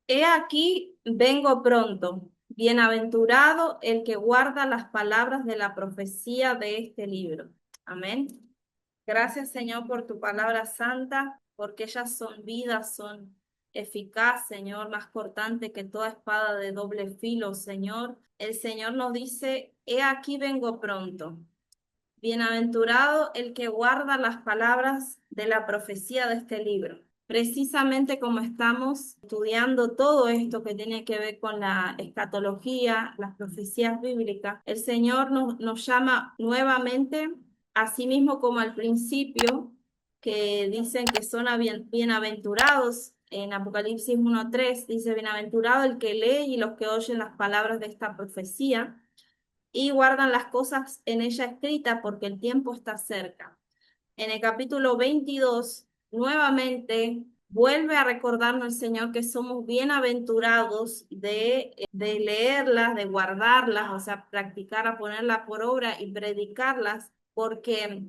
He aquí, vengo pronto. Bienaventurado el que guarda las palabras de la profecía de este libro. Amén. Gracias, Señor, por tu palabra santa, porque ellas son vidas, son eficaz, Señor, más cortante que toda espada de doble filo, Señor. El Señor nos dice, he aquí vengo pronto. Bienaventurado el que guarda las palabras de la profecía de este libro. Precisamente como estamos estudiando todo esto que tiene que ver con la escatología, las profecías bíblicas, el Señor nos llama nuevamente, así mismo como al principio, que dicen que son bienaventurados. En Apocalipsis 1:3 dice, bienaventurado el que lee y los que oyen las palabras de esta profecía y guardan las cosas en ella escritas porque el tiempo está cerca. En el capítulo 22, nuevamente vuelve a recordarnos el Señor que somos bienaventurados de leerlas, de guardarlas, o sea, practicar a ponerlas por obra y predicarlas, porque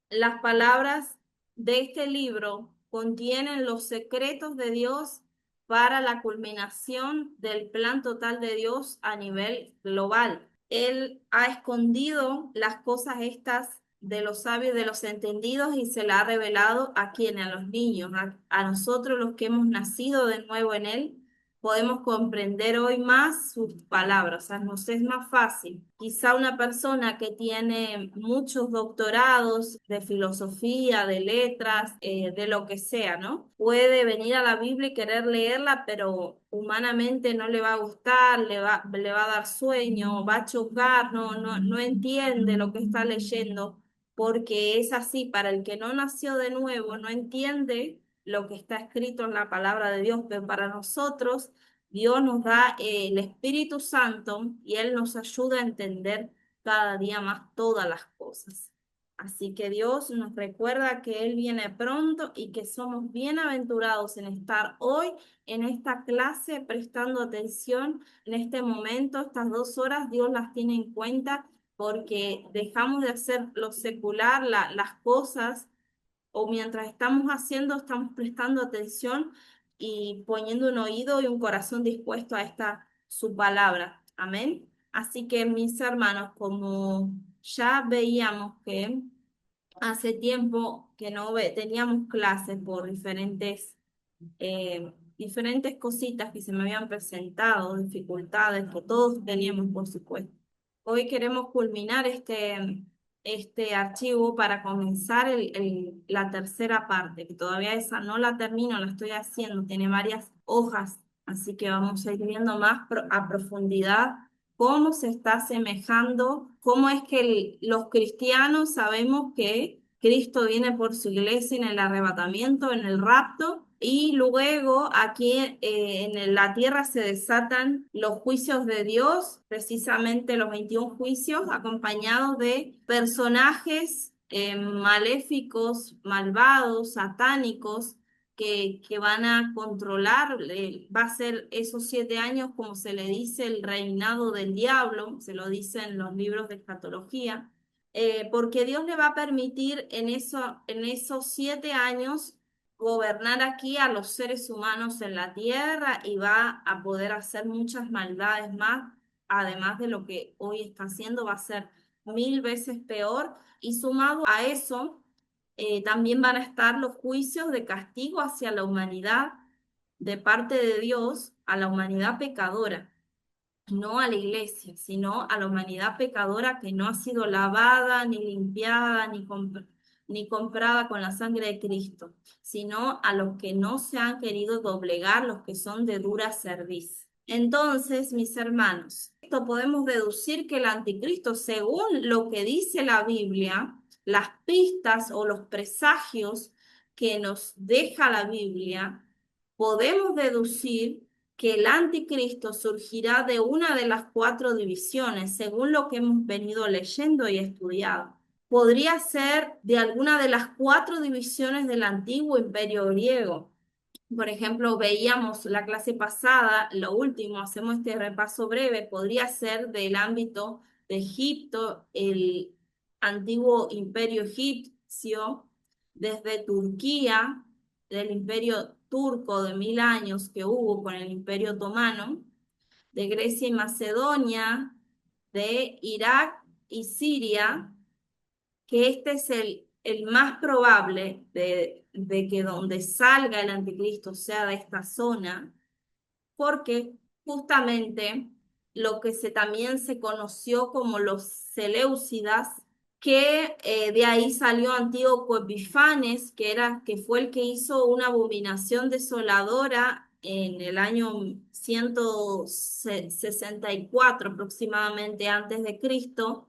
las palabras de este libro contienen los secretos de Dios para la culminación del plan total de Dios a nivel global. Él ha escondido las cosas estas de los sabios, de los entendidos, y se la ha revelado a quienes, a los niños, a nosotros los que hemos nacido de nuevo en Él, podemos comprender hoy más sus palabras, o sea, nos es más fácil. Quizá una persona que tiene muchos doctorados de filosofía, de letras, de lo que sea, ¿no? Puede venir a la Biblia y querer leerla, pero humanamente no le va a gustar, le va a dar sueño, va a chocar, no entiende lo que está leyendo, porque es así, para el que no nació de nuevo, no entiende lo que está escrito en la palabra de Dios, pero para nosotros Dios nos da el Espíritu Santo y Él nos ayuda a entender cada día más todas las cosas. Así que Dios nos recuerda que Él viene pronto y que somos bienaventurados en estar hoy en esta clase prestando atención en este momento. Estas 2 horas Dios las tiene en cuenta porque dejamos de hacer lo secular, las cosas, o mientras estamos haciendo, estamos prestando atención y poniendo un oído y un corazón dispuesto a esta su palabra. Amén. Así que mis hermanos, como ya veíamos que hace tiempo que no teníamos clases por diferentes cositas que se me habían presentado, dificultades que todos teníamos, por supuesto. Hoy queremos culminar este archivo para comenzar la tercera parte, que todavía esa no la termino, la estoy haciendo, tiene varias hojas, así que vamos a ir viendo más a profundidad cómo se está asemejando, cómo es que los cristianos sabemos que Cristo viene por su iglesia en el arrebatamiento, en el rapto, y luego aquí en la tierra se desatan los juicios de Dios, precisamente los 21 juicios, acompañados de personajes maléficos, malvados, satánicos, que van a controlar, va a ser esos 7 años, como se le dice, el reinado del diablo, se lo dicen los libros de escatología, porque Dios le va a permitir en esos 7 años gobernar aquí a los seres humanos en la tierra y va a poder hacer muchas maldades más, además de lo que hoy está haciendo, va a ser 1000 veces peor. Y sumado a eso, también van a estar los juicios de castigo hacia la humanidad de parte de Dios a la humanidad pecadora, no a la iglesia, sino a la humanidad pecadora que no ha sido lavada, ni limpiada, ni comprada con la sangre de Cristo, sino a los que no se han querido doblegar, los que son de dura cerviz. Entonces, mis hermanos, esto podemos deducir que el anticristo, según lo que dice la Biblia, las pistas o los presagios que nos deja la Biblia, podemos deducir que el anticristo surgirá de una de las 4 divisiones, según lo que hemos venido leyendo y estudiado. Podría ser de alguna de las 4 divisiones del antiguo imperio griego. Por ejemplo, veíamos la clase pasada, lo último, hacemos este repaso breve, podría ser del ámbito de Egipto, el antiguo imperio egipcio, desde Turquía, del imperio turco de 1000 años que hubo con el imperio otomano, de Grecia y Macedonia, de Irak y Siria, que este es el más probable de que donde salga el anticristo sea de esta zona, porque justamente lo que también se conoció como los Seleucidas, que de ahí salió Antíoco Epifanes, que fue el que hizo una abominación desoladora en el año 164 aproximadamente antes de Cristo,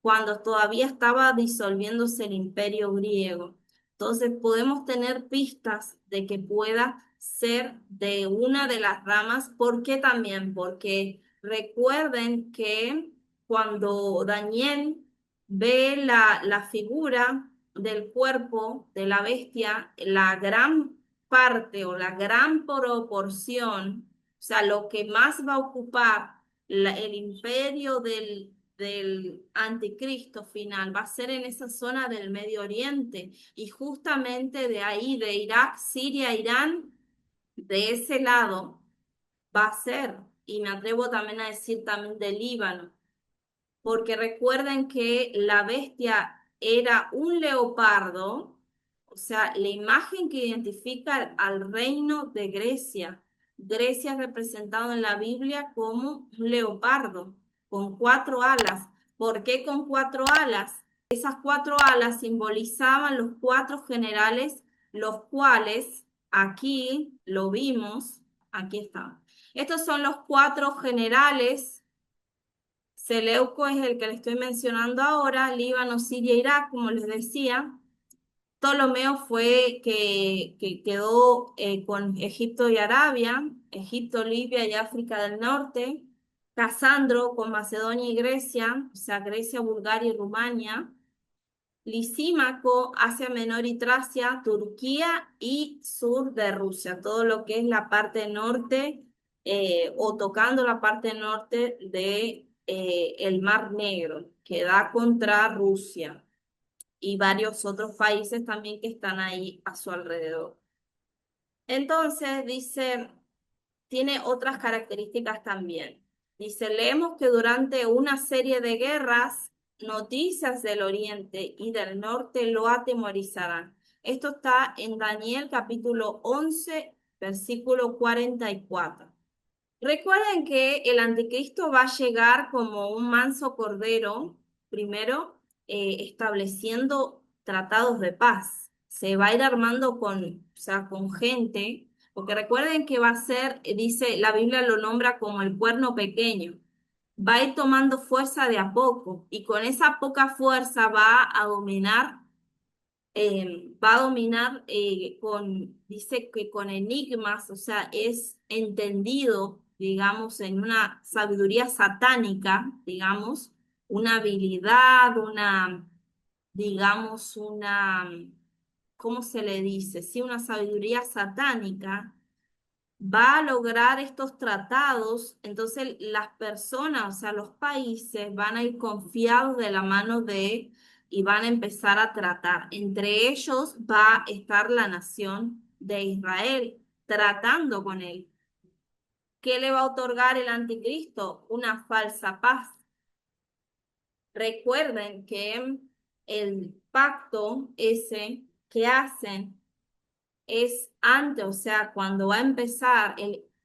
cuando todavía estaba disolviéndose el imperio griego. Entonces podemos tener pistas de que pueda ser de una de las ramas. ¿Por qué también? Porque recuerden que cuando Daniel ve la figura del cuerpo de la bestia, la gran parte o la gran proporción, o sea, lo que más va a ocupar el imperio del anticristo final va a ser en esa zona del Medio Oriente y justamente de ahí, de Irak, Siria, Irán, de ese lado va a ser, y me atrevo también a decir también del Líbano, porque recuerden que la bestia era un leopardo, o sea, la imagen que identifica al reino de Grecia. Grecia es representado en la Biblia como un leopardo con 4 alas. ¿Por qué con 4 alas? Esas 4 alas simbolizaban los 4 generales, los cuales aquí lo vimos, aquí están. Estos son los 4 generales. Seleuco es el que le estoy mencionando ahora, Líbano, Siria, Irak, como les decía. Ptolomeo fue que quedó con Egipto y Arabia, Egipto, Libia y África del Norte. Casandro con Macedonia y Grecia, o sea, Grecia, Bulgaria y Rumania. Lisímaco, Asia Menor y Tracia, Turquía y sur de Rusia, todo lo que es la parte norte o tocando la parte norte de el Mar Negro, que da contra Rusia y varios otros países también que están ahí a su alrededor. Entonces, dice, tiene otras características también. Dice, leemos que durante una serie de guerras, noticias del oriente y del norte lo atemorizarán. Esto está en Daniel capítulo 11, versículo 44. Recuerden que el anticristo va a llegar como un manso cordero, primero estableciendo tratados de paz. Se va a ir armando o sea, con gente, porque recuerden que va a ser, dice, la Biblia lo nombra como el cuerno pequeño. Va a ir tomando fuerza de a poco y con esa poca fuerza va a dominar dice que con enigmas, o sea, es entendido, digamos, en una sabiduría satánica, digamos, una habilidad, digamos, ¿cómo se le dice? Sí, una sabiduría satánica va a lograr estos tratados, entonces las personas, o sea, los países van a ir confiados de la mano de y van a empezar a tratar. Entre ellos va a estar la nación de Israel tratando con él. ¿Qué le va a otorgar el anticristo? Una falsa paz. Recuerden que el pacto ese que hacen es antes, o sea, cuando va a empezar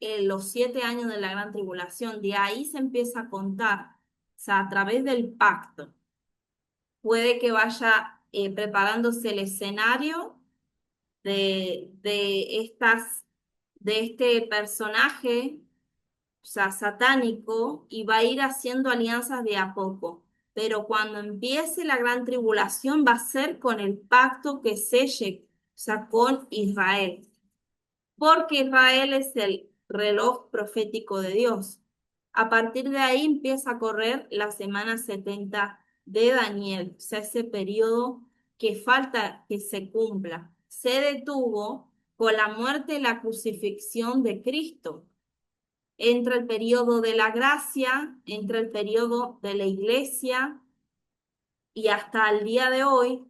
los 7 años de la gran tribulación, de ahí se empieza a contar, o sea, a través del pacto. Puede que vaya preparándose el escenario de este personaje, o sea, satánico, y va a ir haciendo alianzas de a poco. Pero cuando empiece la gran tribulación va a ser con el pacto que selle, o sea, con Israel porque Israel es el reloj profético de Dios. A partir de ahí empieza a correr la semana 70 de Daniel, o sea, ese periodo que falta que se cumpla. Se detuvo con la muerte y la crucifixión de Cristo. Entra el periodo de la gracia, entra el periodo de la iglesia y hasta el día de hoy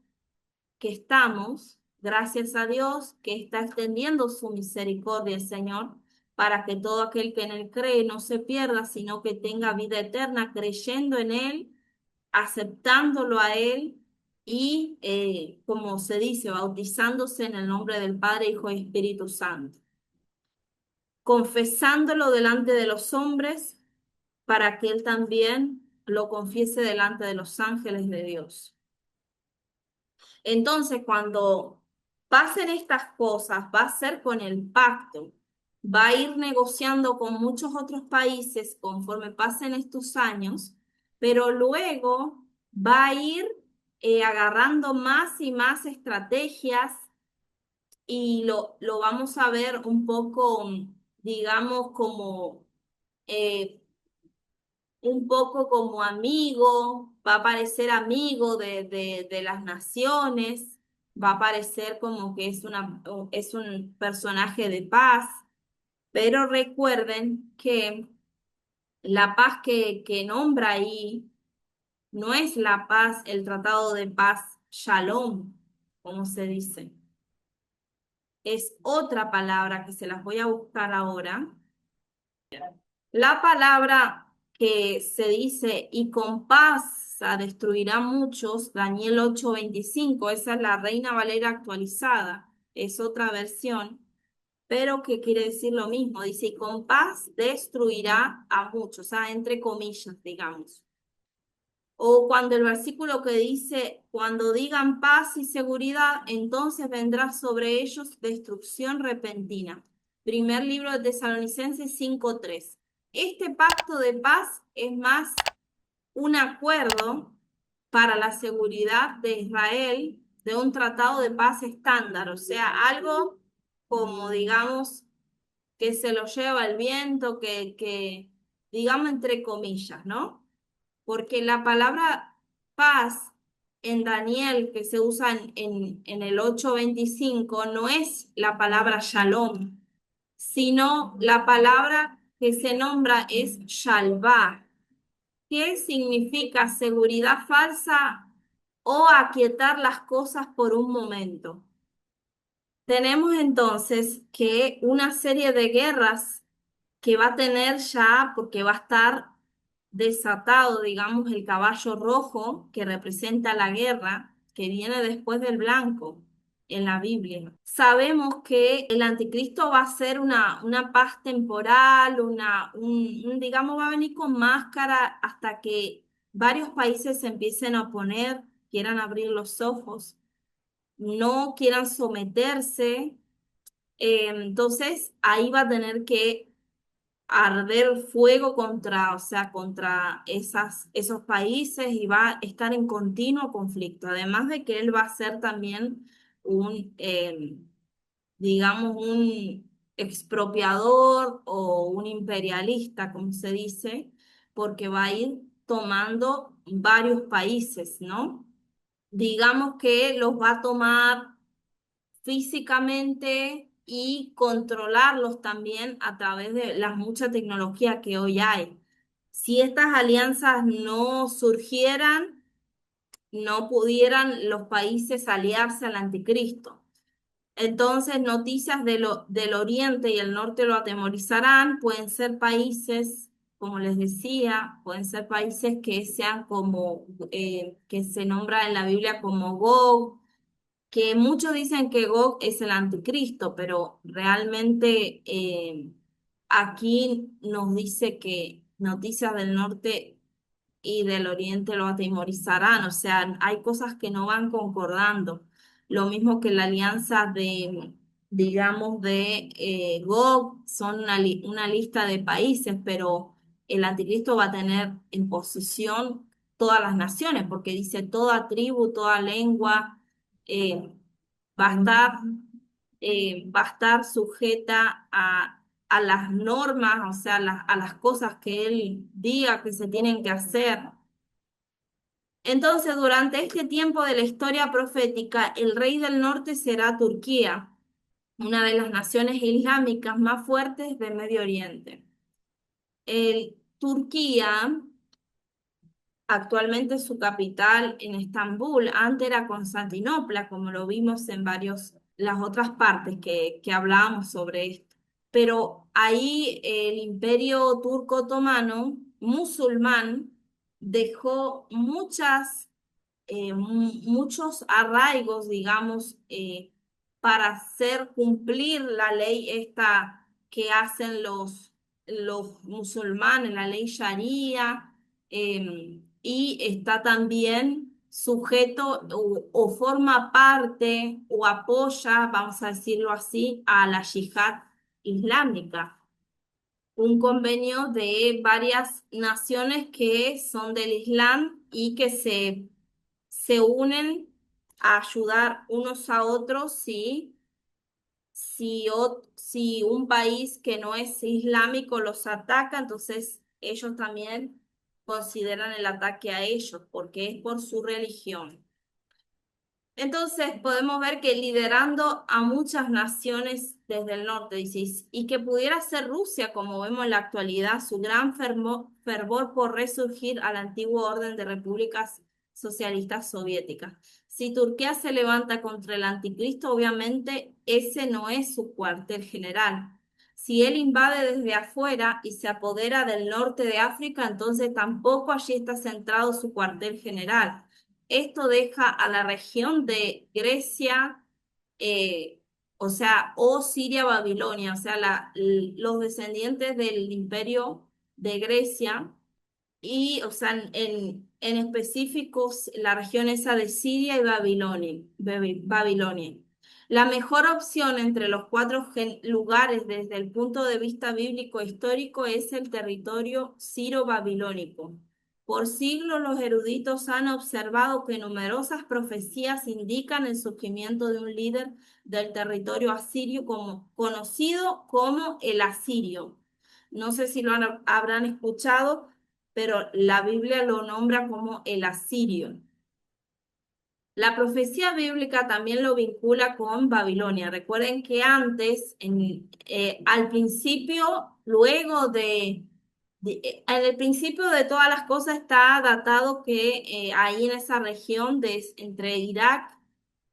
que estamos, gracias a Dios que está extendiendo su misericordia, Señor, para que todo aquel que en Él cree no se pierda, sino que tenga vida eterna, creyendo en Él, aceptándolo a Él y, como se dice, bautizándose en el nombre del Padre, Hijo y Espíritu Santo, confesándolo delante de los hombres para que Él también lo confiese delante de los ángeles de Dios. Entonces, cuando pasen estas cosas, va a ser con el pacto, va a ir negociando con muchos otros países conforme pasen estos años, pero luego va a ir agarrando más y más estrategias y lo vamos a ver un poco, digamos, como eh, un poco como amigo, va a parecer amigo de las naciones, va a parecer como que es un personaje de paz, pero recuerden que la paz que nombra ahí no es la paz, el tratado de paz Shalom, como se dice. Es otra palabra que se las voy a buscar ahora. La palabra que se dice y con paz destruirá muchos, Daniel 8:25, esa es la Reina Valera actualizada, es otra versión, pero que quiere decir lo mismo, dice y con paz destruirá a muchos, o sea, entre comillas, digamos. O cuando el versículo que dice, cuando digan paz y seguridad, entonces vendrá sobre ellos destrucción repentina. Primer libro de Tesalonicenses 5:3. Este pacto de paz es más un acuerdo para la seguridad de Israel de un tratado de paz estándar, o sea, algo como, digamos, que se lo lleva el viento, digamos, entre comillas, ¿no? Porque la palabra paz en Daniel, que se usa en el 8:25, no es la palabra shalom, sino la palabra que se nombra es shalvá, que significa seguridad falsa o aquietar las cosas por un momento. Tenemos entonces que una serie de guerras que va a tener ya, porque va a estar desatado, digamos, el caballo rojo que representa la guerra, que viene después del blanco en la Biblia. Sabemos que el anticristo va a ser una paz temporal, digamos, va a venir con máscara hasta que varios países se empiecen a oponer, quieran abrir los ojos, no quieran someterse. Entonces ahí va a tener que arder fuego contra, o sea, contra esos países y va a estar en continuo conflicto. Además de que él va a ser también digamos, un expropiador o un imperialista, como se dice, porque va a ir tomando varios países, ¿no? Digamos que los va a tomar físicamente y controlarlos también a través de la mucha tecnología que hoy hay. Si estas alianzas no surgieran, no pudieran los países aliarse al anticristo. Entonces, noticias del oriente y el norte lo atemorizarán, pueden ser países, como les decía, pueden ser países que sean como, que se nombra en la Biblia como Gog, que muchos dicen que Gog es el anticristo, pero realmente aquí nos dice que noticias del norte y del oriente lo atemorizarán, o sea, hay cosas que no van concordando. Lo mismo que la alianza de, digamos, de Gog, son una lista de países, pero el anticristo va a tener en posesión todas las naciones, porque dice toda tribu, toda lengua. eh, va a estar, va a estar sujeta a las normas, o sea, a las cosas que él diga que se tienen que hacer. Entonces, durante este tiempo de la historia profética, el rey del norte será Turquía, una de las naciones islámicas más fuertes del Medio Oriente. Turquía, actualmente su capital en Estambul, antes era Constantinopla, como lo vimos en varios las otras partes que hablábamos sobre esto. Pero ahí el imperio turco otomano, musulmán, dejó muchos arraigos, digamos, para hacer cumplir la ley esta que hacen los musulmanes, la ley Sharia, y está también sujeto o forma parte o apoya, vamos a decirlo así, a la yihad islámica, un convenio de varias naciones que son del Islam y que se unen a ayudar unos a otros si un país que no es islámico los ataca, entonces ellos también consideran el ataque a ellos porque es por su religión. Entonces podemos ver que liderando a muchas naciones desde el norte, dice, y que pudiera ser Rusia, como vemos en la actualidad, su gran fervor por resurgir al antiguo orden de repúblicas socialistas soviéticas. Si Turquía se levanta contra el anticristo, obviamente ese no es su cuartel general. Si él invade desde afuera y se apodera del norte de África, entonces tampoco allí está centrado su cuartel general. Esto deja a la región de Grecia, o sea, o Siria-Babilonia, o sea, los descendientes del imperio de Grecia y, o sea, en específicos la región esa de Siria y Babilonia. La mejor opción entre los cuatro lugares desde el punto de vista bíblico histórico es el territorio siro-babilónico. Por siglos los eruditos han observado que numerosas profecías indican el surgimiento de un líder del territorio asirio conocido como el asirio. No sé si habrán escuchado, pero la Biblia lo nombra como el asirio. La profecía bíblica también lo vincula con Babilonia. Recuerden que antes, al principio, en el principio de todas las cosas está datado que ahí en esa región entre Irak,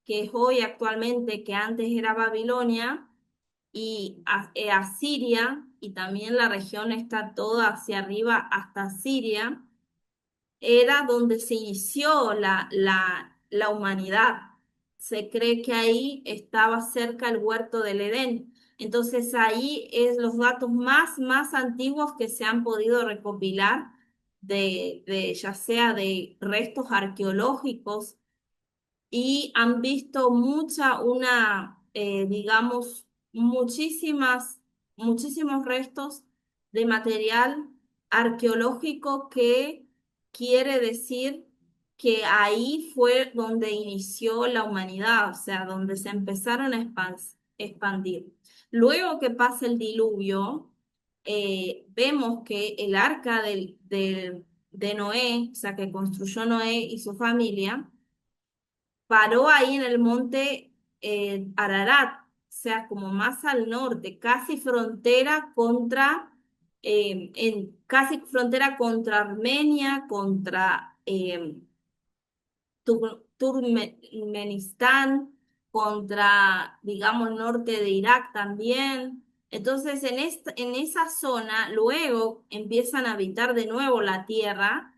que es hoy actualmente, que antes era Babilonia, y Asiria, y también la región está toda hacia arriba hasta Siria era donde se inició la humanidad. Se cree que ahí estaba cerca el huerto del Edén. Entonces ahí es los datos más antiguos que se han podido recopilar ya sea de restos arqueológicos y han visto digamos, muchísimos restos de material arqueológico que quiere decir que ahí fue donde inició la humanidad, o sea, donde se empezaron a expandir. Luego que pasa el diluvio, vemos que el arca de Noé, o sea, que construyó Noé y su familia, paró ahí en el monte Ararat, o sea, como más al norte, casi frontera contra Armenia, contra Turkmenistán, contra, digamos, norte de Irak también. Entonces, en esa zona, luego empiezan a habitar de nuevo la tierra,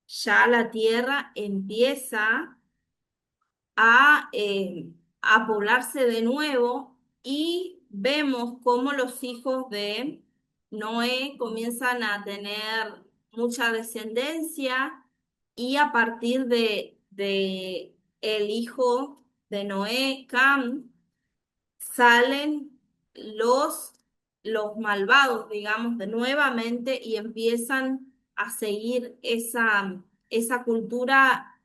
ya la tierra empieza a poblarse de nuevo y vemos cómo los hijos de Noé comienzan a tener mucha descendencia y a partir de el hijo de Noé, Cam, salen los, los malvados, digamos, de nuevamente y empiezan a seguir esa cultura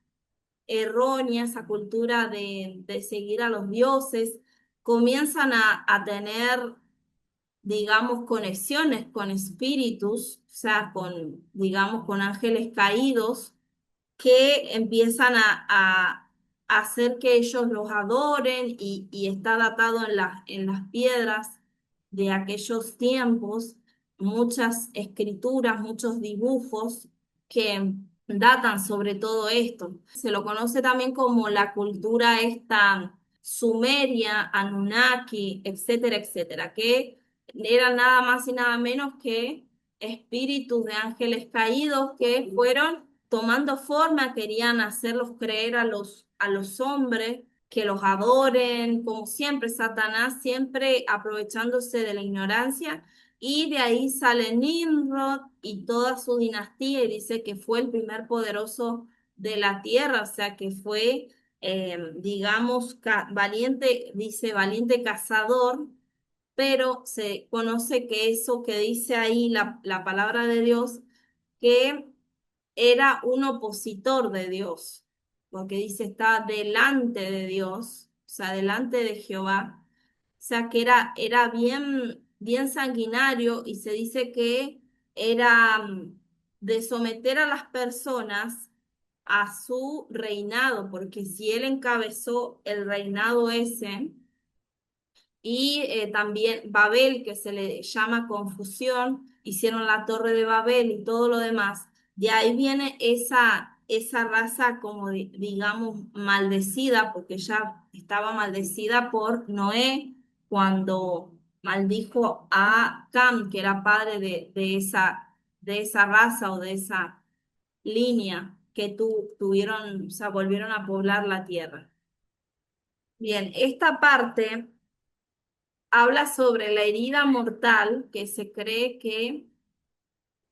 errónea, esa cultura de seguir a los dioses, comienzan a tener, digamos, conexiones con espíritus, o sea, digamos, con ángeles caídos, que empiezan a hacer que ellos los adoren y está datado en las piedras de aquellos tiempos, muchas escrituras, muchos dibujos que datan sobre todo esto. Se lo conoce también como la cultura esta Sumeria, Anunnaki, etcétera, etcétera, que eran nada más y nada menos que espíritus de ángeles caídos que fueron tomando forma, querían hacerlos creer a los hombres que los adoren, como siempre, Satanás siempre aprovechándose de la ignorancia, y de ahí sale Nimrod y toda su dinastía, y dice que fue el primer poderoso de la tierra, o sea que fue, digamos, valiente, dice valiente cazador, pero se conoce que eso que dice ahí la palabra de Dios, que era un opositor de Dios, porque dice está delante de Dios, o sea, delante de Jehová, o sea, que era bien sanguinario, y se dice que era de someter a las personas a su reinado, porque si él encabezó el reinado ese, y también Babel, que se le llama confusión, hicieron la torre de Babel y todo lo demás. De ahí viene esa raza como digamos maldecida, porque ya estaba maldecida por Noé cuando maldijo a Cam, que era padre de esa raza o de esa línea que tuvieron, o sea, volvieron a poblar la tierra. Bien, esta parte habla sobre la herida mortal que se cree que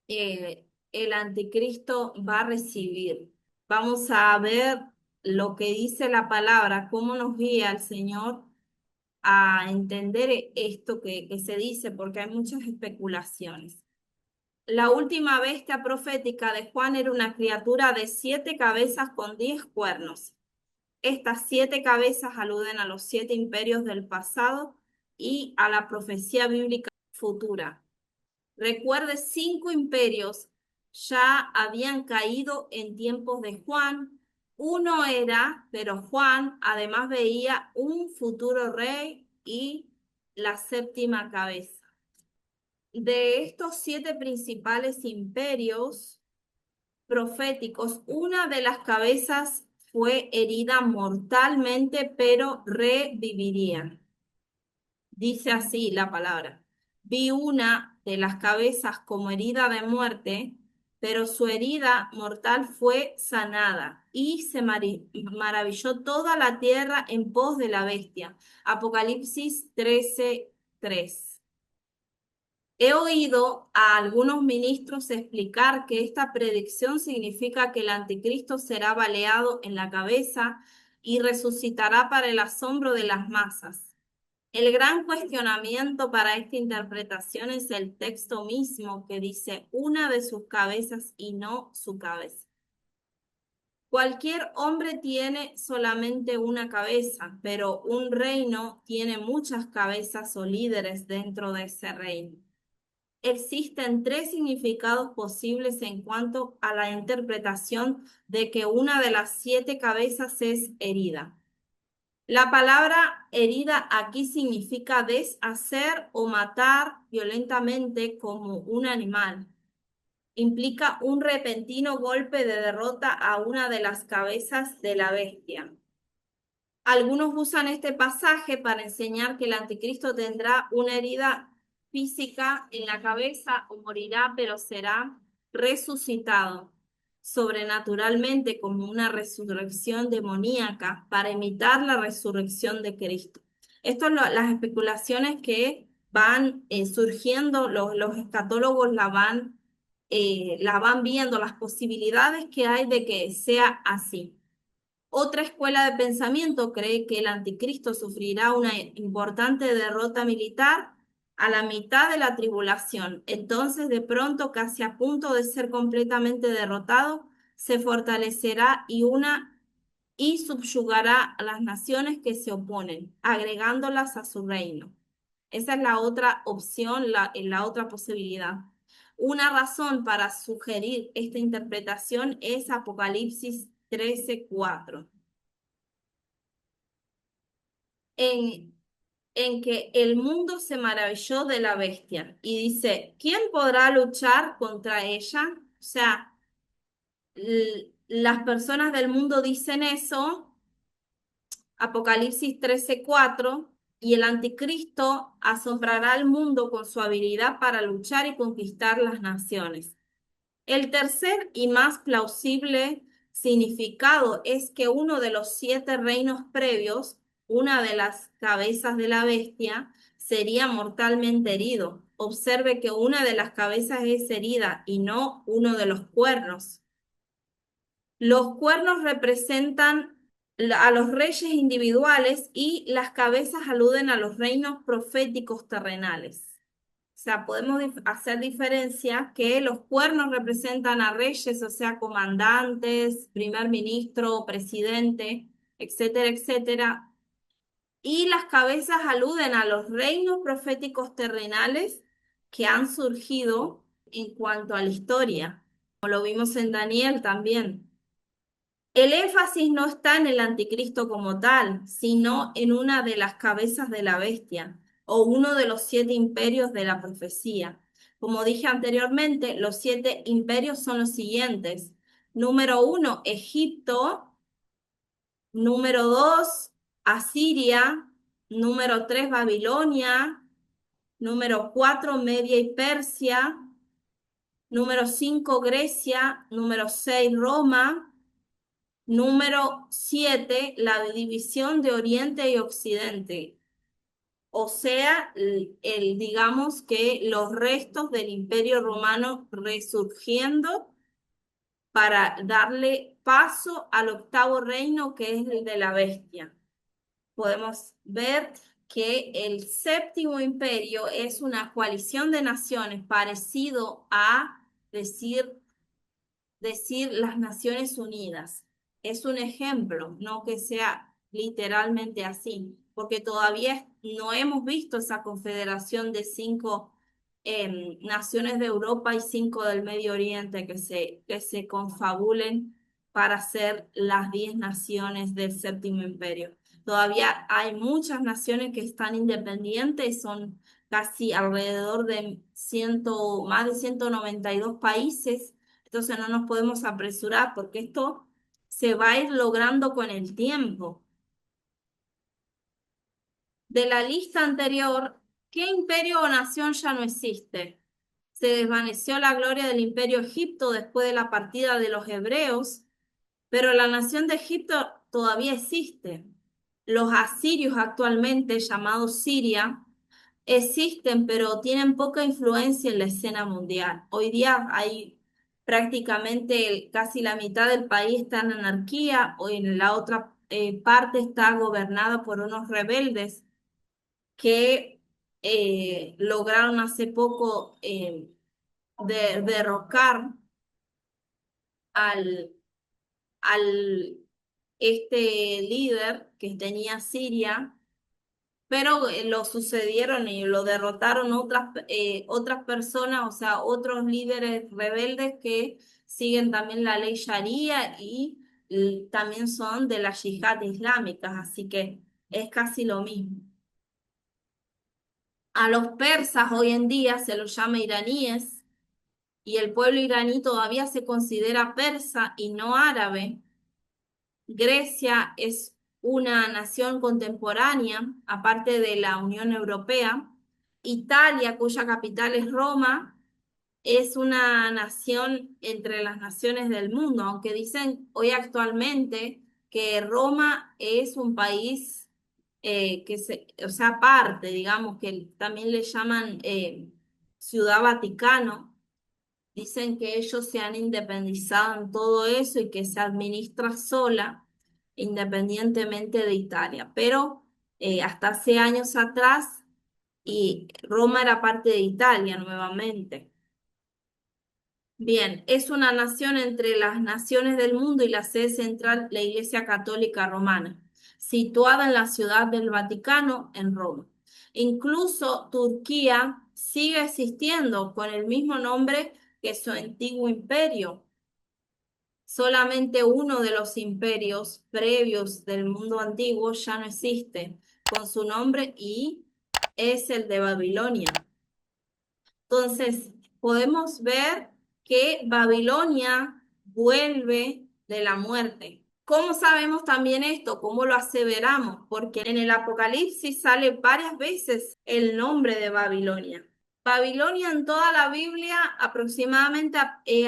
el anticristo va a recibir. Vamos a ver lo que dice la palabra, cómo nos guía el Señor a entender esto que se dice, porque hay muchas especulaciones. La última bestia profética de Juan era una criatura de 7 cabezas con 10 cuernos. Estas 7 cabezas aluden a los 7 imperios del pasado y a la profecía bíblica futura. Recuerde, 5 imperios ya habían caído en tiempos de Juan. Uno era, pero Juan además veía un futuro rey y la 7ª cabeza. De estos 7 principales imperios proféticos, una de las cabezas fue herida mortalmente, pero reviviría. Dice así la palabra: vi una de las cabezas como herida de muerte, pero su herida mortal fue sanada, y se maravilló toda la tierra en pos de la bestia. Apocalipsis 13:3. He oído a algunos ministros explicar que esta predicción significa que el anticristo será baleado en la cabeza y resucitará para el asombro de las masas. El gran cuestionamiento para esta interpretación es el texto mismo, que dice una de sus cabezas y no su cabeza. Cualquier hombre tiene solamente una cabeza, pero un reino tiene muchas cabezas o líderes dentro de ese reino. Existen 3 significados posibles en cuanto a la interpretación de que una de las 7 cabezas es herida. La palabra herida aquí significa deshacer o matar violentamente como un animal. Implica un repentino golpe de derrota a una de las cabezas de la bestia. Algunos usan este pasaje para enseñar que el anticristo tendrá una herida física en la cabeza o morirá, pero será resucitado sobrenaturalmente como una resurrección demoníaca para imitar la resurrección de Cristo. Estas son las especulaciones que van surgiendo, los escatólogos la van viendo, las posibilidades que hay de que sea así. Otra escuela de pensamiento cree que el anticristo sufrirá una importante derrota militar a la mitad de la tribulación. Entonces, de pronto, casi a punto de ser completamente derrotado, se fortalecerá y subyugará a las naciones que se oponen, agregándolas a su reino. Esa es la otra opción, la otra posibilidad. Una razón para sugerir esta interpretación es Apocalipsis 13:4, en, en que el mundo se maravilló de la bestia y dice, ¿quién podrá luchar contra ella? O sea, las personas del mundo dicen eso Apocalipsis 13:4, y el anticristo asombrará al mundo con su habilidad para luchar y conquistar las naciones. El tercer y más plausible significado es que uno de los 7 reinos previos, una de las cabezas de la bestia, sería mortalmente herido. Observe que una de las cabezas es herida y no uno de los cuernos. Los cuernos representan a los reyes individuales y las cabezas aluden a los reinos proféticos terrenales. O sea, podemos hacer diferencia que los cuernos representan a reyes, o sea, comandantes, primer ministro, presidente, etcétera, etcétera. Y las cabezas aluden a los reinos proféticos terrenales que han surgido en cuanto a la historia, como lo vimos en Daniel también. El énfasis no está en el anticristo como tal, sino en una de las cabezas de la bestia o uno de los 7 imperios de la profecía. Como dije anteriormente, los 7 imperios son los siguientes. Número 1, Egipto. Número 2, Asiria. Número 3, Babilonia. Número 4, Media y Persia. Número 5, Grecia. Número 6, Roma. Número 7, la división de Oriente y Occidente. O sea, digamos que los restos del Imperio Romano resurgiendo para darle paso al octavo reino, que es el de la bestia. Podemos ver que el séptimo imperio es una coalición de naciones parecido a decir las Naciones Unidas. Es un ejemplo, no que sea literalmente así, porque todavía no hemos visto esa confederación de 5 naciones de Europa y 5 del Medio Oriente que se confabulen para ser las 10 naciones del séptimo imperio. Todavía hay muchas naciones que están independientes, son casi alrededor de más de 192 países. Entonces no nos podemos apresurar porque esto se va a ir logrando con el tiempo. De la lista anterior, ¿qué imperio o nación ya no existe? Se desvaneció la gloria del imperio Egipto después de la partida de los hebreos, pero la nación de Egipto todavía existe. Los asirios actualmente, llamados Siria, existen, pero tienen poca influencia en la escena mundial. Hoy día hay prácticamente casi la mitad del país está en anarquía, o en la otra parte está gobernada por unos rebeldes que lograron hace poco derrocar al, al líder que tenía Siria, pero lo sucedieron y lo derrotaron otras personas, o sea, otros líderes rebeldes que siguen también la ley Sharia y también son de la yihad islámica, así que es casi lo mismo. A los persas hoy en día se los llama iraníes y el pueblo iraní todavía se considera persa y no árabe. Grecia es una nación contemporánea, aparte de la Unión Europea. Italia, cuya capital es Roma, es una nación entre las naciones del mundo, aunque dicen hoy actualmente que Roma es un país o sea, aparte, digamos, que también le llaman Ciudad Vaticano. Dicen que ellos se han independizado en todo eso y que se administra sola, independientemente de Italia. Pero hasta hace años atrás, y Roma era parte de Italia nuevamente. Bien, es una nación entre las naciones del mundo y la sede central, la Iglesia Católica Romana, situada en la ciudad del Vaticano, en Roma. Incluso Turquía sigue existiendo con el mismo nombre que su antiguo imperio. Solamente uno de los imperios previos del mundo antiguo ya no existe con su nombre y es el de Babilonia. Entonces, podemos ver que Babilonia vuelve de la muerte. ¿Cómo sabemos también esto? ¿Cómo lo aseveramos? Porque en el Apocalipsis sale varias veces el nombre de Babilonia. Babilonia en toda la Biblia aproximadamente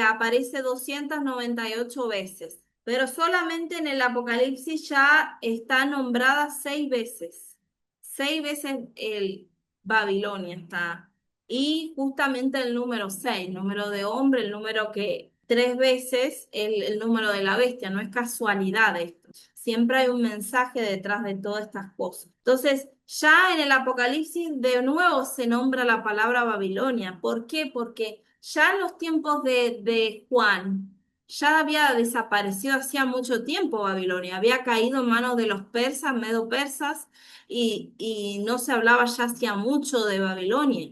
aparece 298 veces, pero solamente en el Apocalipsis ya está nombrada 6 veces. 6 veces el Babilonia está. Y justamente el número 6, número de hombre, el número que 3 veces el número de la bestia, no es casualidad esto. Siempre hay un mensaje detrás de todas estas cosas. Entonces, ya en el Apocalipsis de nuevo se nombra la palabra Babilonia. ¿Por qué? Porque ya en los tiempos de Juan ya había desaparecido hacía mucho tiempo Babilonia. Había caído en manos de los persas, medo-persas, y no se hablaba ya hacía mucho de Babilonia.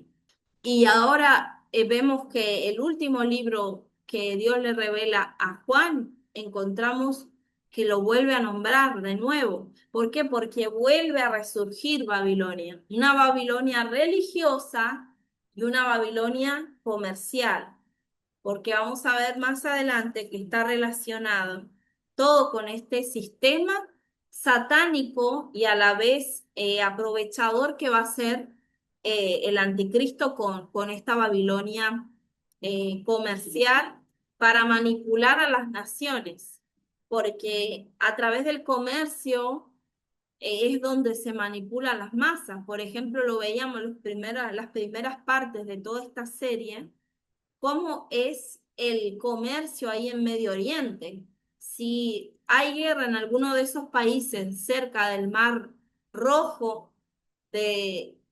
Y ahora vemos que el último libro que Dios le revela a Juan, encontramos que lo vuelve a nombrar de nuevo. ¿Por qué? Porque vuelve a resurgir Babilonia, una Babilonia religiosa y una Babilonia comercial, porque vamos a ver más adelante que está relacionado todo con este sistema satánico y a la vez aprovechador que va a ser el anticristo con esta Babilonia comercial para manipular a las naciones, porque a través del comercio es donde se manipulan las masas. Por ejemplo, lo veíamos en las primeras partes de toda esta serie cómo es el comercio ahí en Medio Oriente. Si hay guerra en alguno de esos países cerca del Mar Rojo,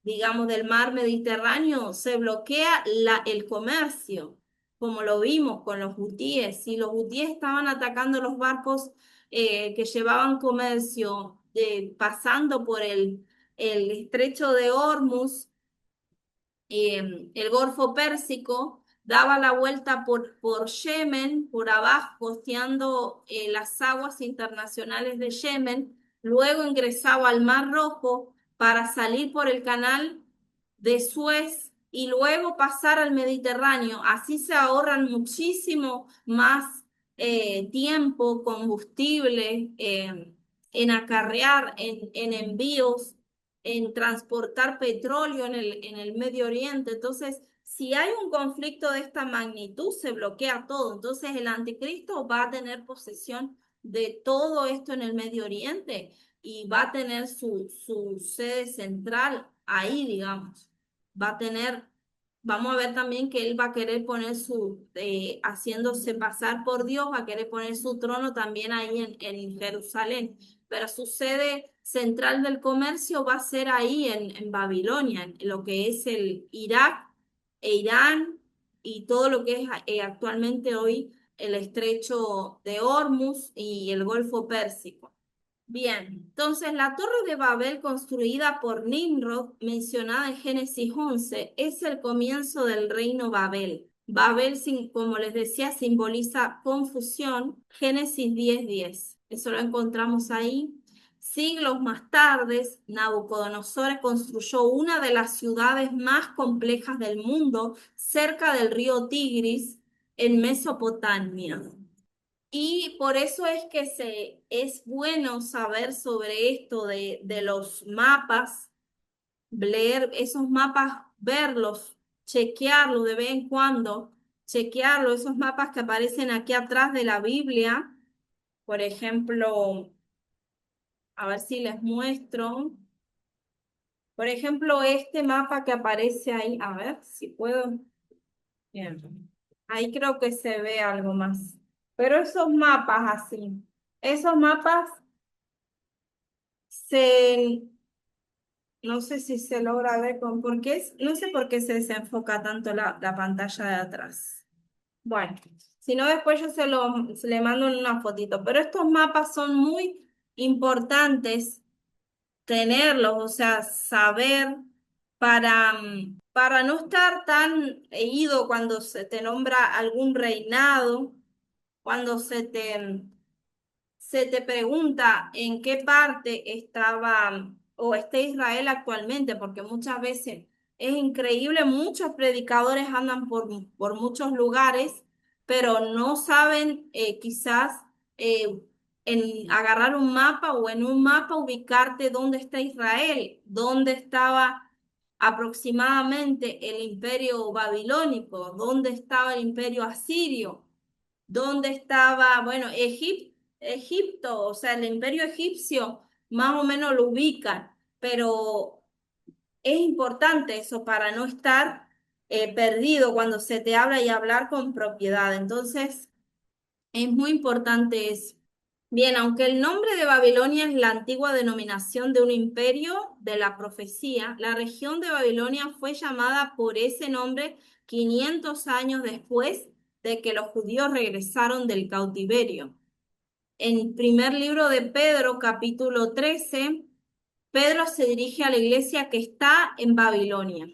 digamos, del mar Mediterráneo, se bloquea el comercio, como lo vimos con los hutíes. Si los hutíes estaban atacando los barcos que llevaban comercio, pasando por el estrecho de Hormuz, el Golfo Pérsico, daba la vuelta por Yemen, por abajo, costeando las aguas internacionales de Yemen, luego ingresaba al Mar Rojo para salir por el canal de Suez y luego pasar al Mediterráneo. Así se ahorran muchísimo más tiempo, combustible, en acarrear, en envíos, en transportar petróleo en el Medio Oriente. Entonces, si hay un conflicto de esta magnitud, se bloquea todo. Entonces, el anticristo va a tener posesión de todo esto en el Medio Oriente y va a tener su sede central ahí, digamos. Va a tener, vamos a ver también que él va a querer poner haciéndose pasar por Dios, va a querer poner su trono también ahí en Jerusalén, pero su sede central del comercio va a ser ahí en Babilonia, en lo que es el Irak e Irán y todo lo que es actualmente hoy el estrecho de Hormuz y el Golfo Pérsico. Bien, entonces la torre de Babel construida por Nimrod, mencionada en Génesis 11, es el comienzo del reino Babel. Babel, como les decía, simboliza confusión. Génesis 10:10. Eso lo encontramos ahí. Siglos más tarde, Nabucodonosor construyó una de las ciudades más complejas del mundo cerca del río Tigris, en Mesopotamia. Y por eso es que es bueno saber sobre esto de los mapas, leer esos mapas, verlos, chequearlos de vez en cuando, chequearlos, esos mapas que aparecen aquí atrás de la Biblia. Por ejemplo, a ver si les muestro. Por ejemplo, este mapa que aparece ahí, a ver si puedo. Bien. Ahí creo que se ve algo más. Pero esos mapas así, esos mapas se, no sé si se logra ver porque no sé por qué se desenfoca tanto la pantalla de atrás. Bueno, si no después yo se le mando en una fotito, pero estos mapas son muy importantes tenerlos, o sea, saber para no estar tan ido cuando se te nombra algún reinado, cuando se te pregunta en qué parte estaba o está Israel actualmente, porque muchas veces es increíble, muchos predicadores andan por muchos lugares, pero no saben quizás en agarrar un mapa o en un mapa ubicarte dónde está Israel, dónde estaba aproximadamente el imperio babilónico, dónde estaba el imperio asirio, dónde estaba, bueno, Egipto, o sea, el imperio egipcio, más o menos lo ubican, pero es importante eso para no estar perdido cuando se te habla y hablar con propiedad. Entonces, es muy importante eso. Bien, aunque el nombre de Babilonia es la antigua denominación de un imperio de la profecía, la región de Babilonia fue llamada por ese nombre 500 años después de que los judíos regresaron del cautiverio. En primer libro de Pedro, capítulo 13, Pedro se dirige a la iglesia que está en Babilonia.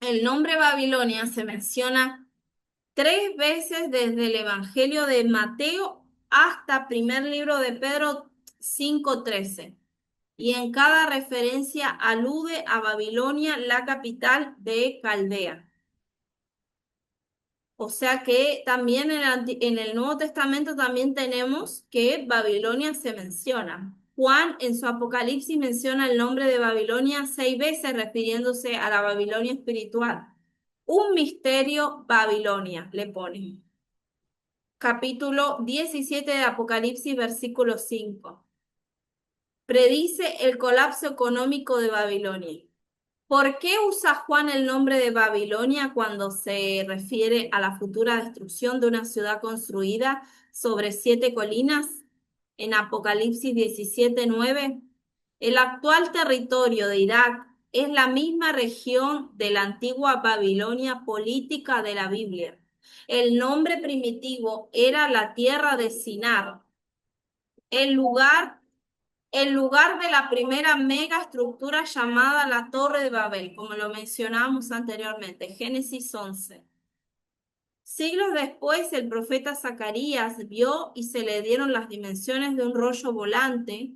El nombre Babilonia se menciona 3 veces desde el Evangelio de Mateo hasta primer libro de Pedro 5:13. Y en cada referencia alude a Babilonia, la capital de Caldea. O sea que también en el Nuevo Testamento también tenemos que Babilonia se menciona. Juan en su Apocalipsis menciona el nombre de Babilonia 6 veces refiriéndose a la Babilonia espiritual. Un misterio Babilonia le pone. Capítulo 17 de Apocalipsis, versículo 5. Predice el colapso económico de Babilonia. ¿Por qué usa Juan el nombre de Babilonia cuando se refiere a la futura destrucción de una ciudad construida sobre 7 colinas? En Apocalipsis 17:9, el actual territorio de Irak es la misma región de la antigua Babilonia política de la Biblia. El nombre primitivo era la tierra de Sinar, el lugar el lugar de la primera mega estructura llamada la Torre de Babel, como lo mencionábamos anteriormente, Génesis 11. Siglos después, el profeta Zacarías vio y se le dieron las dimensiones de un rollo volante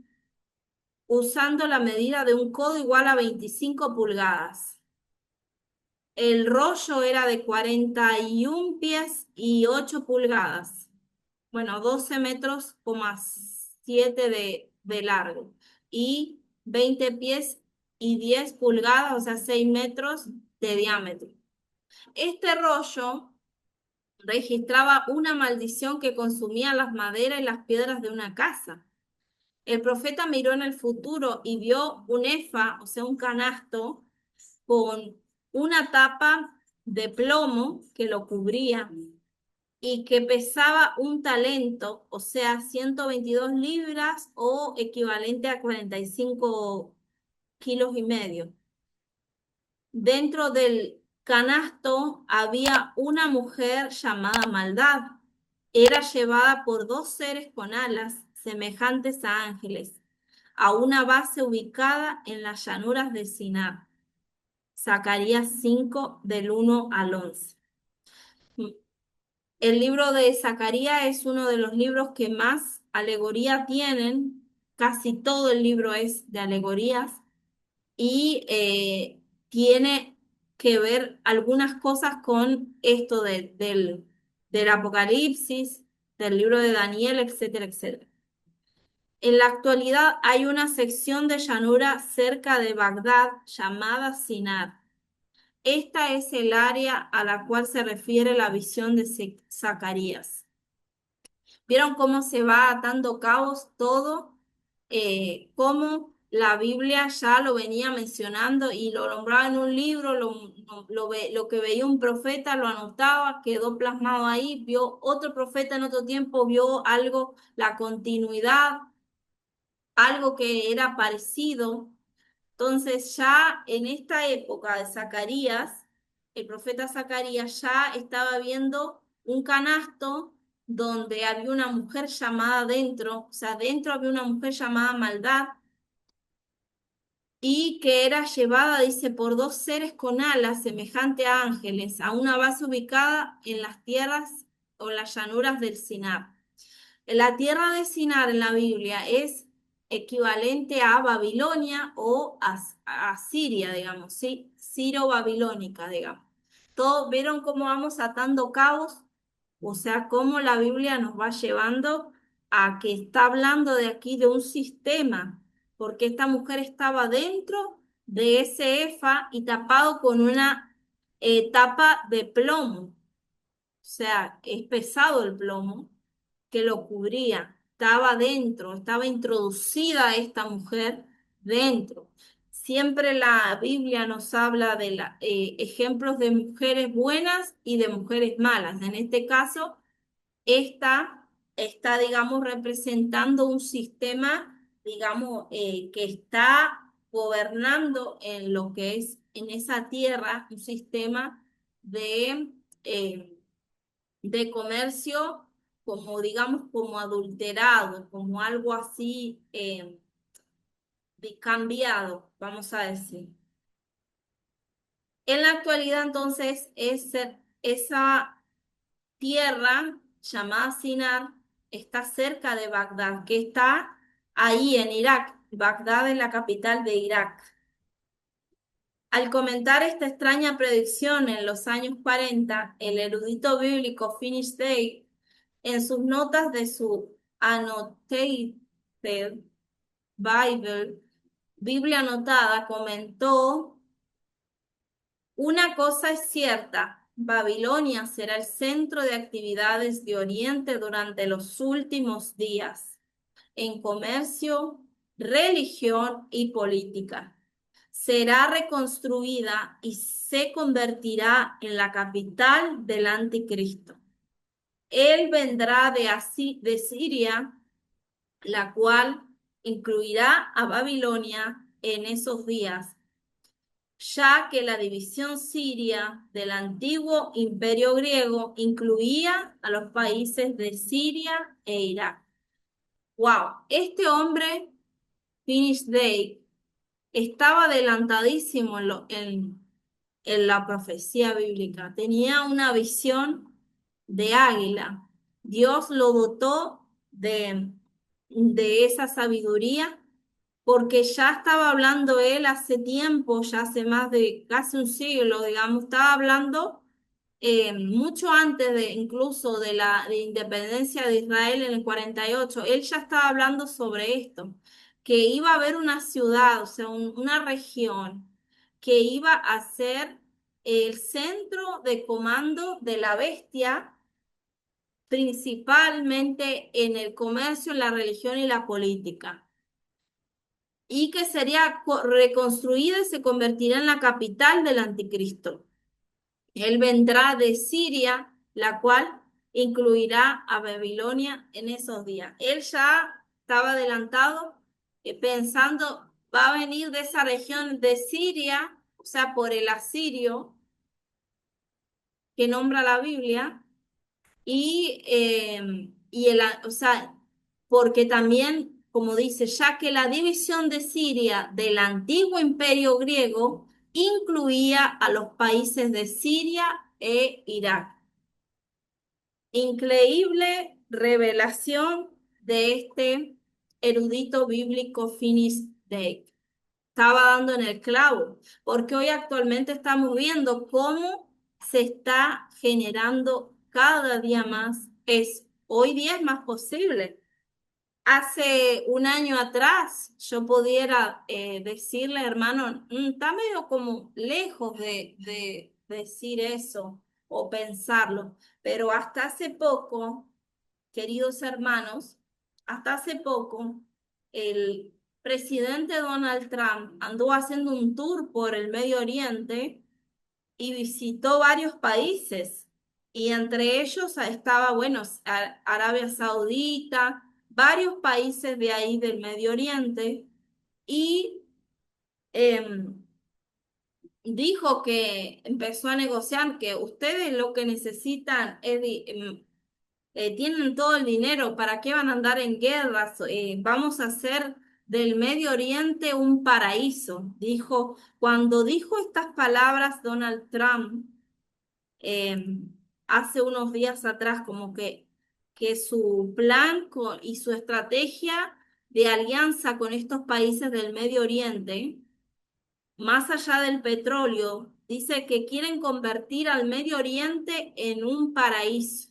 usando la medida de un codo igual a 25 pulgadas. El rollo era de 41 pies y 8 pulgadas. Bueno, 12 metros, 7 de largo y 20 pies y 10 pulgadas, o sea, 6 metros de diámetro. Este rollo registraba una maldición que consumía las maderas y las piedras de una casa. El profeta miró en el futuro y vio un efa, o sea, un canasto, con una tapa de plomo que lo cubría y que pesaba un talento, o sea, 122 libras o equivalente a 45 kilos y medio. Dentro del canasto había una mujer llamada Maldad. Era llevada por 2 seres con alas semejantes a ángeles a una base ubicada en las llanuras de Sinar. Zacarías 5 del 1 al 11. El libro de Zacarías es uno de los libros que más alegoría tienen. Casi todo el libro es de alegorías y tiene que ver algunas cosas con esto del Apocalipsis, del libro de Daniel, etcétera, etcétera. En la actualidad hay una sección de llanura cerca de Bagdad llamada Sinar. Esta es el área a la cual se refiere la visión de Zacarías. ¿Vieron cómo se va atando cabos todo? Cómo la Biblia ya lo venía mencionando y lo nombraba en un libro, lo que veía un profeta lo anotaba, quedó plasmado ahí, vio otro profeta en otro tiempo, vio algo, la continuidad, algo que era parecido. Entonces ya en esta época de Zacarías, el profeta Zacarías ya estaba viendo un canasto donde había una mujer llamada dentro, o sea, dentro había una mujer llamada Maldad y que era llevada, dice, por 2 seres con alas semejante a ángeles a una base ubicada en las tierras o las llanuras del Sinar. La tierra de Sinar en la Biblia es equivalente a Babilonia o a Siria, digamos, ¿sí? Siro-babilónica, digamos. Todos vieron cómo vamos atando cabos, o sea, cómo la Biblia nos va llevando a que está hablando de aquí de un sistema, porque esta mujer estaba dentro de ese efa y tapado con una tapa de plomo. O sea, es pesado el plomo que lo cubría. Estaba dentro, estaba introducida esta mujer dentro. Siempre la Biblia nos habla de ejemplos de mujeres buenas y de mujeres malas. En este caso, esta está, digamos, representando un sistema, digamos, que está gobernando en lo que es en esa tierra, un sistema de, eh, de comercio como, digamos, como adulterado, como algo así cambiado, vamos a decir. En la actualidad, entonces, esa tierra llamada Sinar está cerca de Bagdad, que está ahí en Irak. Bagdad es la capital de Irak. Al comentar esta extraña predicción en los años 40, el erudito bíblico Finis Day, en sus notas de su Annotated Bible, Biblia anotada, comentó: una cosa es cierta, Babilonia será el centro de actividades de Oriente durante los últimos días, en comercio, religión y política. Será reconstruida y se convertirá en la capital del anticristo. Él vendrá de Siria, la cual incluirá a Babilonia en esos días, ya que la división siria del antiguo imperio griego incluía a los países de Siria e Irak. Wow, este hombre, Finish Day, estaba adelantadísimo en la profecía bíblica. Tenía una visión de águila. Dios lo dotó de esa sabiduría porque ya estaba hablando él hace tiempo, ya hace más de casi un siglo, digamos, estaba hablando mucho antes de incluso de la de independencia de Israel en el 48. Él ya estaba hablando sobre esto, que iba a haber una ciudad, o sea, una región que iba a ser el centro de comando de la bestia, principalmente en el comercio, la religión y la política, y que sería reconstruida y se convertirá en la capital del anticristo. Él vendrá de Siria, la cual incluirá a Babilonia en esos días. Él ya estaba adelantado, pensando, va a venir de esa región de Siria, o sea, por el asirio que nombra la Biblia, o sea, porque también, como dice, ya que la división de Siria del antiguo imperio griego incluía a los países de Siria e Irak. Increíble revelación de este erudito bíblico Finis Day. Estaba dando en el clavo, porque hoy actualmente estamos viendo cómo se está generando cada día más. Hoy día es más posible. Hace un año atrás yo pudiera decirle, hermano, está medio como lejos de decir eso o pensarlo, pero hasta hace poco, queridos hermanos, hasta hace poco, el presidente Donald Trump anduvo haciendo un tour por el Medio Oriente y visitó varios países. Y entre ellos estaba, bueno, Arabia Saudita, varios países de ahí del Medio Oriente. Y em, dijo que empezó a negociar que ustedes lo que necesitan es tienen todo el dinero, ¿para qué van a andar en guerras? Vamos a hacer del Medio Oriente un paraíso. Dijo, cuando dijo estas palabras Donald Trump, eh, hace unos días atrás, como que su plan y su estrategia de alianza con estos países del Medio Oriente, más allá del petróleo, dice que quieren convertir al Medio Oriente en un paraíso.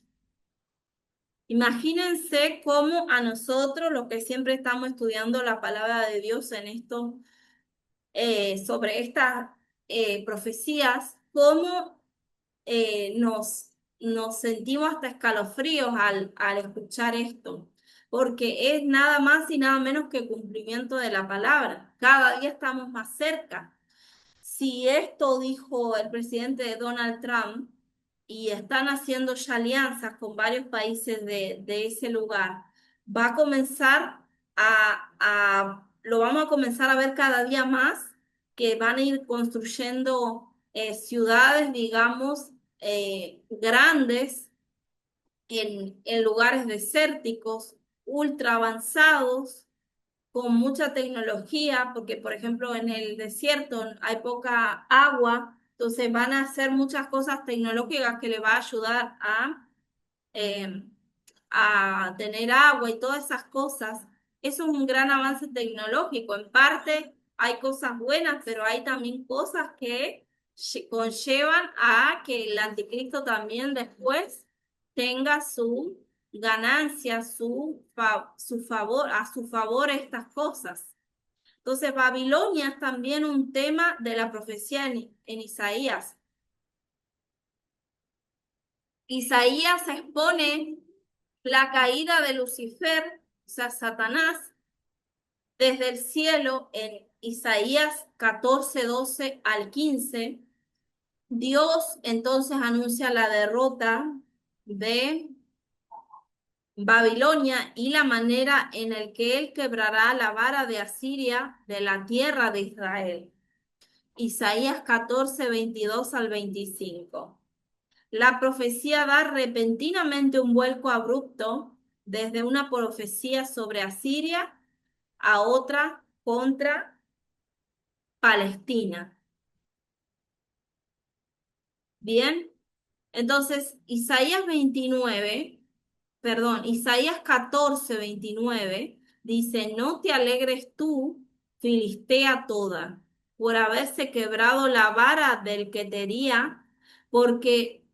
Imagínense cómo a nosotros, los que siempre estamos estudiando la palabra de Dios en esto, sobre estas profecías, cómo nos sentimos hasta escalofríos al escuchar esto, porque es nada más y nada menos que cumplimiento de la palabra. Cada día estamos más cerca. Si esto dijo el presidente Donald Trump y están haciendo ya alianzas con varios países de ese lugar, va a comenzar lo vamos a comenzar a ver cada día más, que van a ir construyendo ciudades, digamos, grandes en lugares desérticos, ultra avanzados con mucha tecnología, porque por ejemplo en el desierto hay poca agua, entonces van a hacer muchas cosas tecnológicas que le va a ayudar eh, a tener agua y todas esas cosas. Eso es un gran avance tecnológico. En parte hay cosas buenas, pero hay también cosas que conllevan a que el anticristo también después tenga su ganancia, su favor, a su favor estas cosas. Entonces, Babilonia es también un tema de la profecía en Isaías. Isaías expone la caída de Lucifer, o sea, Satanás, desde el cielo en Isaías 14, 12 al 15. Dios entonces anuncia la derrota de Babilonia y la manera en la que él quebrará la vara de Asiria de la tierra de Israel. Isaías 14, 22 al 25. La profecía da repentinamente un vuelco abrupto desde una profecía sobre Asiria a otra contra Palestina. Bien, entonces Isaías 14, 29 dice, no te alegres tú, Filistea toda, por haberse quebrado la vara del que te hería, porque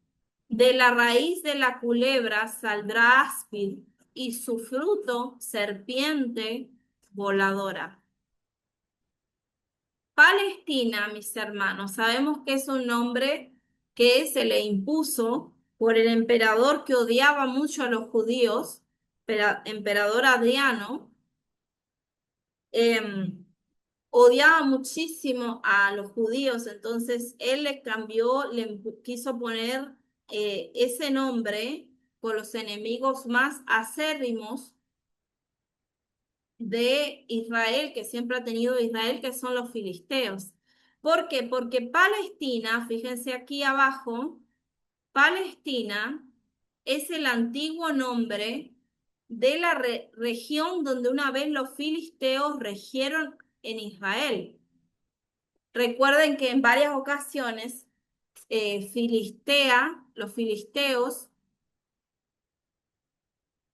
de la raíz de la culebra saldrá áspid y su fruto serpiente voladora. Palestina, mis hermanos, sabemos que es un nombre que se le impuso por el emperador que odiaba mucho a los judíos, emperador Adriano, em, odiaba muchísimo a los judíos, entonces él le cambió, quiso poner ese nombre con los enemigos más acérrimos de Israel, que siempre ha tenido Israel, que son los filisteos. ¿Por qué? Porque Palestina, fíjense aquí abajo, Palestina es el antiguo nombre de la región donde una vez los filisteos regieron en Israel. Recuerden que en varias ocasiones los filisteos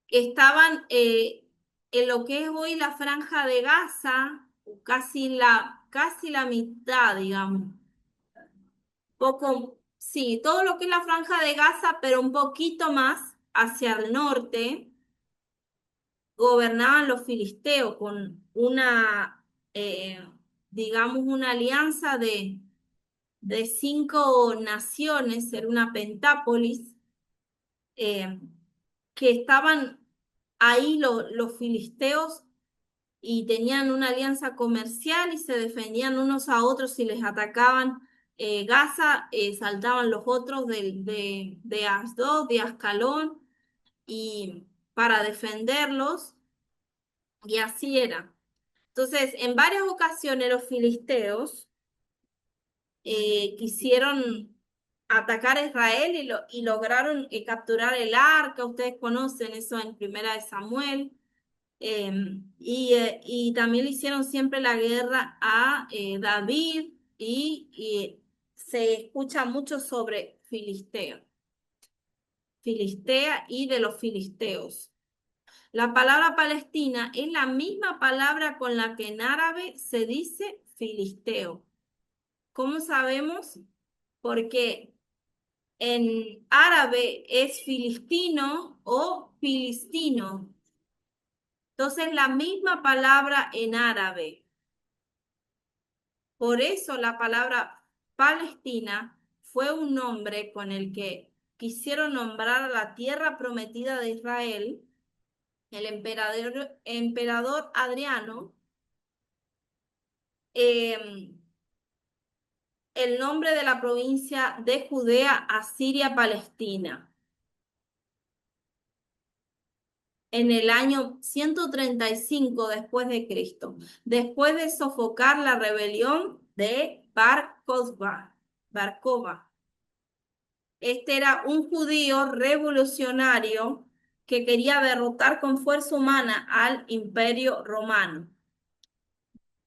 estaban en lo que es hoy la Franja de Gaza, casi la mitad, digamos. Poco, sí, todo lo que es la Franja de Gaza, pero un poquito más hacia el norte, gobernaban los filisteos con eh, digamos, una alianza de 5 naciones, era una pentápolis, eh, que estaban ahí los filisteos y tenían una alianza comercial y se defendían unos a otros si les atacaban Gaza, saltaban los otros de Asdod, de Ascalón, y para defenderlos, y así era. Entonces, en varias ocasiones los filisteos quisieron atacar a Israel y lograron capturar el arca. Ustedes conocen eso en Primera de Samuel. Y también le hicieron siempre la guerra a David y se escucha mucho sobre Filistea y de los filisteos. La palabra Palestina es la misma palabra con la que en árabe se dice filisteo. ¿Cómo sabemos? Porque en árabe es filistino o filistino. Entonces, la misma palabra en árabe. Por eso la palabra Palestina fue un nombre con el que quisieron nombrar a la tierra prometida de Israel. El emperador Adriano, eh, el nombre de la provincia de Judea a Siria, Palestina, en el año 135 después de Cristo, después de sofocar la rebelión de Bar Kokhba. Este era un judío revolucionario que quería derrotar con fuerza humana al Imperio Romano,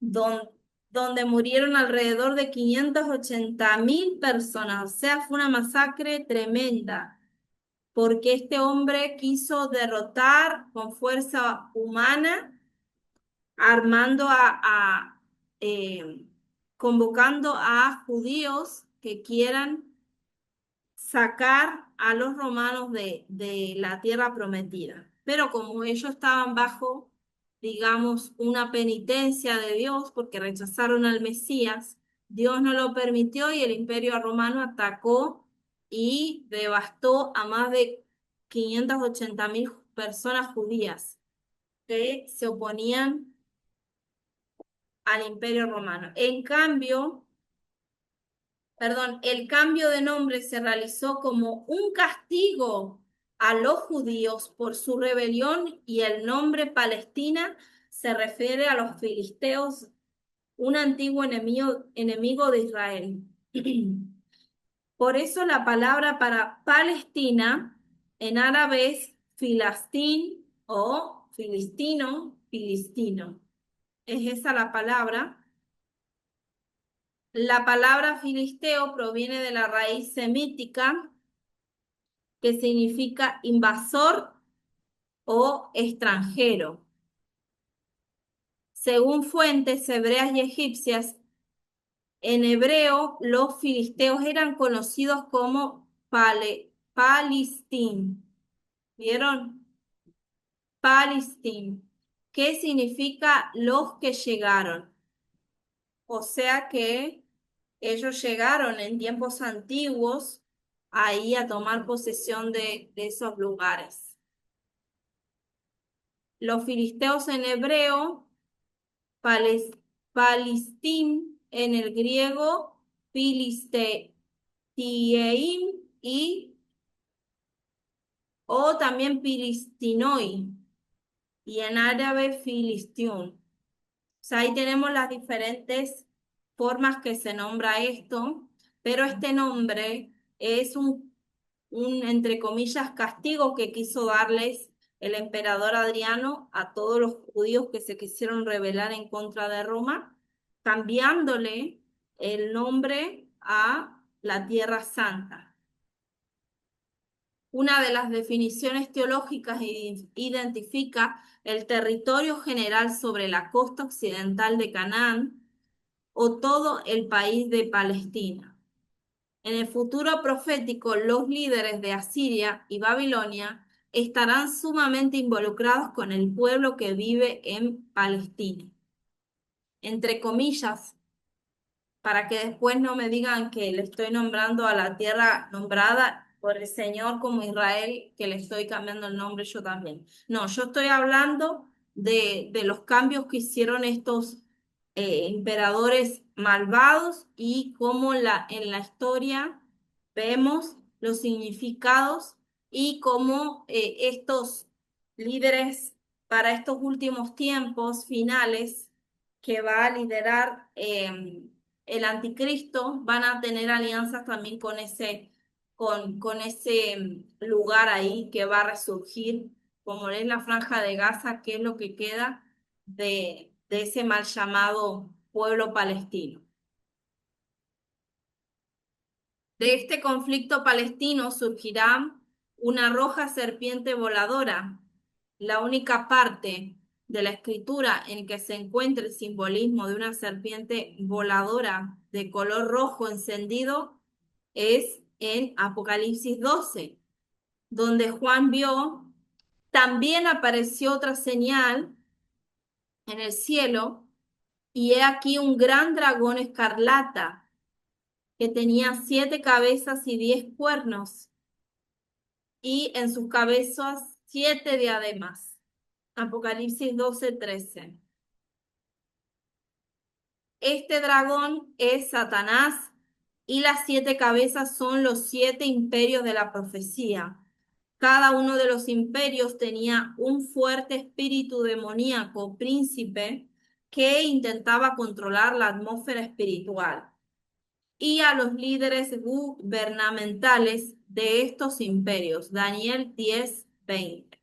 don- donde murieron alrededor de 580.000 personas. O sea, fue una masacre tremenda, porque este hombre quiso derrotar con fuerza humana, armando eh, convocando a judíos que quieran sacar a los romanos de la tierra prometida. Pero como ellos estaban bajo, digamos, una penitencia de Dios porque rechazaron al Mesías, Dios no lo permitió y el imperio romano atacó y devastó a más de 580.000 personas judías que se oponían al imperio romano. En cambio, perdón, el cambio de nombre se realizó como un castigo a los judíos por su rebelión y el nombre Palestina se refiere a los filisteos, un antiguo enemigo de Israel. Por eso la palabra para Palestina en árabe es filastín o filistino. Es esa la palabra. La palabra filisteo proviene de la raíz semítica que significa invasor o extranjero. Según fuentes hebreas y egipcias, en hebreo los filisteos eran conocidos como Palistín. ¿Vieron? Palistín, que significa los que llegaron. O sea que ellos llegaron en tiempos antiguos ahí a tomar posesión de esos lugares. Los filisteos en hebreo, Palistín en el griego, Filistieim y o también Filistinoi y en árabe Filistión. O sea, ahí tenemos las diferentes formas que se nombra esto, pero este nombre es entre comillas, castigo que quiso darles el emperador Adriano a todos los judíos que se quisieron rebelar en contra de Roma, cambiándole el nombre a la Tierra Santa. Una de las definiciones teológicas identifica el territorio general sobre la costa occidental de Canaán o todo el país de Palestina. En el futuro profético, los líderes de Asiria y Babilonia estarán sumamente involucrados con el pueblo que vive en Palestina. Entre comillas, para que después no me digan que le estoy nombrando a la tierra nombrada por el Señor como Israel, que le estoy cambiando el nombre yo también. No, yo estoy hablando de los cambios que hicieron estos emperadores malvados y cómo en la historia vemos los significados y cómo estos líderes para estos últimos tiempos finales que va a liderar el anticristo van a tener alianzas también con ese lugar ahí que va a resurgir, como es la Franja de Gaza, que es lo que queda de ese mal llamado pueblo palestino. De este conflicto palestino surgirá una roja serpiente voladora, la única parte de la escritura en que se encuentra el simbolismo de una serpiente voladora de color rojo encendido es en Apocalipsis 12, donde Juan vio, también apareció otra señal en el cielo, y he aquí un gran dragón escarlata que tenía 7 cabezas y 10 cuernos, y en sus cabezas 7 diademas. Apocalipsis 12:13. Este dragón es Satanás y las 7 cabezas son los 7 imperios de la profecía. Cada uno de los imperios tenía un fuerte espíritu demoníaco, príncipe, que intentaba controlar la atmósfera espiritual y a los líderes gubernamentales de estos imperios. Daniel 10:20.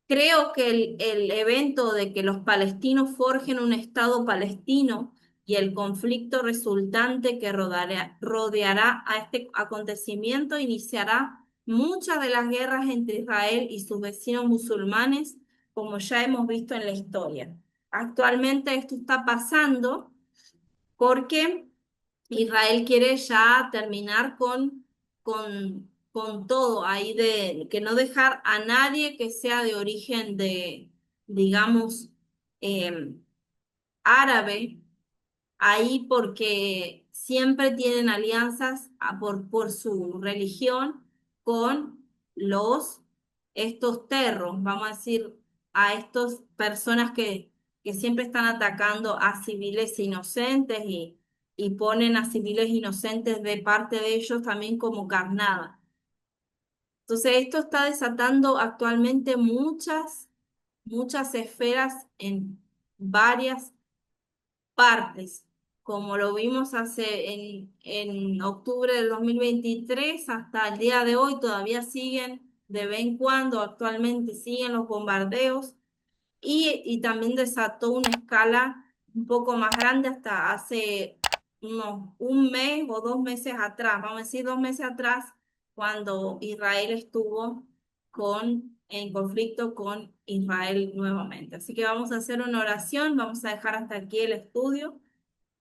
Creo que el evento de que los palestinos forjen un Estado palestino y el conflicto resultante que rodeará a este acontecimiento iniciará muchas de las guerras entre Israel y sus vecinos musulmanes, como ya hemos visto en la historia. Actualmente esto está pasando porque Israel quiere ya terminar con todo ahí, de que no dejar a nadie que sea de origen digamos, eh, árabe ahí, porque siempre tienen alianzas por su religión con estos terros, vamos a decir, a estas personas que siempre están atacando a civiles inocentes y ponen a civiles inocentes de parte de ellos también como carnada. Entonces, esto está desatando actualmente muchas esferas en varias partes, como lo vimos en octubre del 2023 hasta el día de hoy. Todavía siguen, de vez en cuando, actualmente siguen los bombardeos, y también desató una escala un poco más grande hasta hace un mes o 2 meses atrás, vamos a decir 2 meses atrás, cuando Israel estuvo en conflicto con Israel nuevamente. Así que vamos a hacer una oración, vamos a dejar hasta aquí el estudio.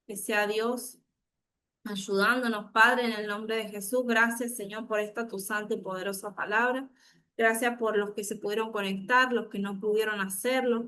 Que sea Dios ayudándonos, Padre, en el nombre de Jesús. Gracias, Señor, por esta tu santa y poderosa palabra. Gracias por los que se pudieron conectar, los que no pudieron hacerlo.